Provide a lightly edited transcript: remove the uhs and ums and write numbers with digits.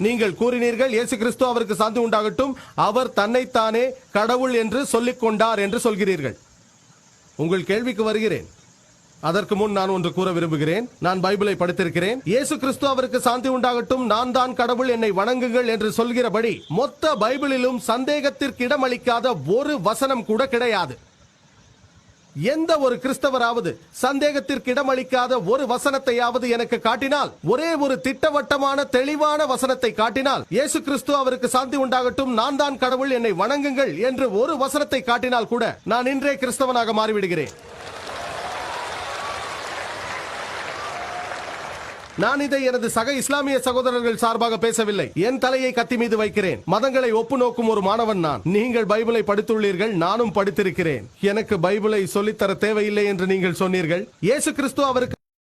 நீங்கள் கூறினீர்கள் இயேசு கிறிஸ்து அவருக்கு சாந்தி உண்டாகட்டும், அவர் தன்னைத்தானே கடவுள் என்று சொல்லிக் கொண்டார் என்று சொல்கிறீர்கள். உங்கள் கேள்விக்கு வருகிறேன். அதற்கு முன் நான் ஒன்று கூற விரும்புகிறேன். நான் பைபிளை படித்திருக்கிறேன். இயேசு கிறிஸ்து அவருக்கு சாந்தி உண்டாகட்டும், நான் தான் கடவுள், என்னை வணங்குங்கள் என்று சொல்கிறபடி மொத்த பைபிளிலும் சந்தேகத்திற்கு இடமளிக்காத ஒரு வசனம் கூட கிடையாது. எந்த ஒரு கிறிஸ்தவராவது சந்தேகத்திற்கு இடமளிக்காத ஒரு வசனத்தையாவது எனக்கு காட்டினால், ஒரே ஒரு திட்டவட்டமான தெளிவான வசனத்தை காட்டினால், இயேசு கிறிஸ்து அவருக்கு சாந்தி உண்டாகட்டும், நான் தான் கடவுள், என்னை வணங்குங்கள் என்று ஒரு வசனத்தை காட்டினால் கூட நான் இன்றே கிறிஸ்தவனாக மாறிவிடுகிறேன். நான் இதை எனது சக இஸ்லாமிய சகோதரர்கள் சார்பாக பேசவில்லை. என் தலையை கத்தி மீது வைக்கிறேன். மதங்களை ஒப்பு நோக்கும் ஒரு மாணவன் நான். நீங்கள் பைபிளை படித்துள்ளீர்கள், நானும் படித்திருக்கிறேன். எனக்கு பைபிளை சொல்லித்தர தேவையில்லை என்று நீங்கள் சொன்னீர்கள். இயேசு கிறிஸ்து அவருக்கு